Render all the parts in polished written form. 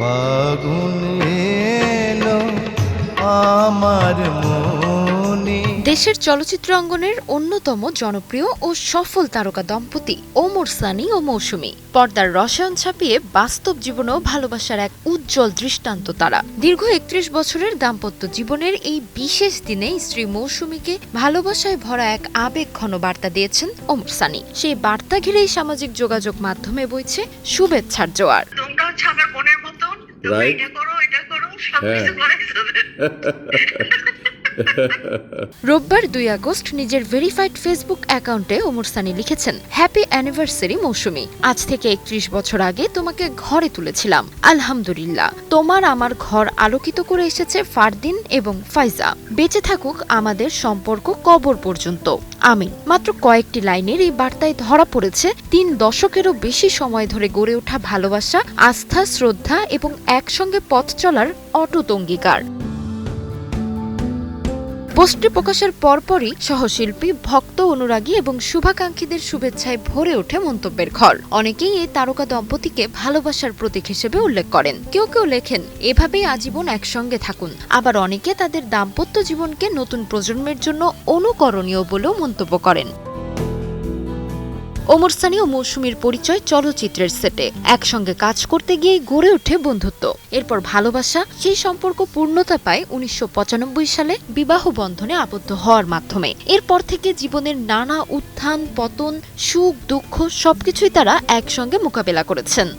ফাগুন এলো আমার মনে। দেশের চলচ্চিত্র অঙ্গনের অন্যতম জনপ্রিয় ও সফল তারকা দম্পতি ওমর সানি ও মৌসুমী। পর্দার রসায়ন ছাপিয়ে বাস্তব জীবনেও ভালোবাসার এক উজ্জ্বল দৃষ্টান্ত তারা। দীর্ঘ ৩১ বছরের দাম্পত্য জীবনের এই বিশেষ দিনে স্ত্রী মৌসুমীকে ভালোবাসায় ভরা এক আবেগঘন বার্তা দিয়েছেন ওমর সানি। সেই বার্তা ঘিরেই সামাজিক যোগাযোগ মাধ্যমে বইছে শুভেচ্ছার জোয়ার। রোববার ২ আগস্ট নিজের ভেরিফাইড ফেসবুক অ্যাকাউন্টে ওমর সানি লিখেছেন, হ্যাপি অ্যানিভার্সারি মৌসুমী। আজ থেকে ৩১ বছর আগে তোমাকে ঘরে তুলেছিলাম। আলহামদুলিল্লাহ, তোমার আমার ঘর আলোকিত করে এসেছে ফারদিন এবং ফাইজা। বেঁচে থাকুক আমাদের সম্পর্ক কবর পর্যন্ত, আমিন। মাত্র কয়েকটি লাইনের এই বার্তায় ধরা পড়েছে ৩ দশকেরও বেশি সময় ধরে গড়ে ওঠা ভালোবাসা, আস্থা, শ্রদ্ধা এবং একসঙ্গে পথ চলার অটুট অঙ্গীকার। পোস্টটি প্রকাশের পরপরই সহশিল্পী, ভক্ত, অনুরাগী এবং শুভাকাঙ্ক্ষীদের শুভেচ্ছায় ভরে ওঠে মন্তব্যের ঘর। অনেকেই এই তারকা দম্পতিকে ভালোবাসার প্রতীক হিসেবে উল্লেখ করেন। কেউ কেউ লেখেন, এভাবেই আজীবন একসঙ্গে থাকুন। আবার অনেকে তাদের দাম্পত্য জীবনকে নতুন প্রজন্মের জন্য অনুকরণীয় বলেও মন্তব্য করেন। ওমর সানি ও মৌসুমীর পরিচয় চলচ্চিত্রের সেটে। একসঙ্গে কাজ করতে গিয়ে গড়ে ওঠে বন্ধুত্ব। এরপর ভালোবাসা, সেই সম্পর্ক পূর্ণতা পায় ১৯৯৫ সালে বিবাহ বন্ধনে আবদ্ধ হওয়ার মাধ্যমে। এরপর থেকে জীবনের নানা উত্থান পতন, সুখ দুঃখ সবকিছুই তারা একসঙ্গে মোকাবেলা করেছেন।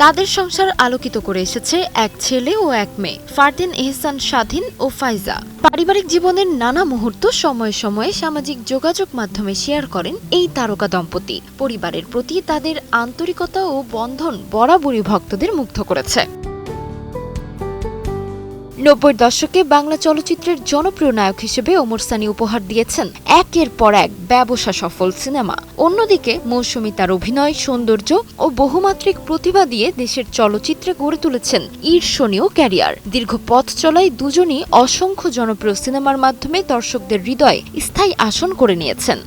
তাদের সংসার আলোকিত করে এসেছে এক ছেলে ও এক মেয়ে, ফারদিন, এহসান, স্বাধীন ও ফাইজা। পারিবারিক জীবনের নানা মুহূর্ত সময়ে সময়ে সামাজিক যোগাযোগ মাধ্যমে শেয়ার করেন এই তারকা দম্পতি। পরিবারের প্রতি তাদের আন্তরিকতা ও বন্ধন বরাবরই ভক্তদের মুগ্ধ করেছে। ৯০ দশকে বাংলা চলচ্চিত্রের জনপ্রিয় নায়ক হিসেবে ওমর সানি উপহার দিয়েছেন একের পর এক ব্যবসা সফল সিনেমা। অন্যদিকে মৌসুমী তার অভিনয়, সৌন্দর্য ও বহুমাত্রিক প্রতিভা দিয়ে দেশের চলচ্চিত্রে গড়ে তুলেছেন ঈর্ষণীয় ক্যারিয়ার। দীর্ঘ পথ চলায় দুজনই অসংখ্য জনপ্রিয় সিনেমার মাধ্যমে দর্শকদের হৃদয়ে স্থায়ী আসন করে নিয়েছেন।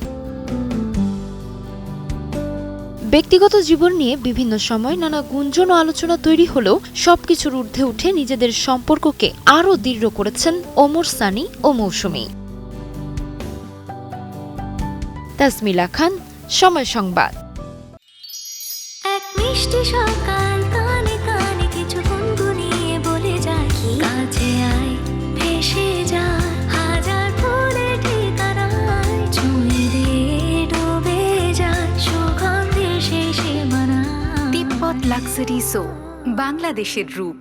ব্যক্তিগত জীবন নিয়ে বিভিন্ন সময় নানা গুঞ্জন ও আলোচনা তৈরি হলেও সবকিছুর ঊর্ধ্বে উঠে নিজেদের সম্পর্ককে আরও দৃঢ় করেছেন ওমর সানি ও মৌসুমী। তাসমিলা খান, সময় সংবাদ। এক মিষ্টি সকাল, কানে কানে কিছু গুনগুনিয়ে বলে যায়, কাছে আয়, ভেসে যায় হাজার ফুলের ঠিকানায়, ছুঁয়ে দিয়ে ডুবে যায় সুগন্ধে সেই সীমানা। তিব্বত লাক্সারি সো, বাংলাদেশের রূপ।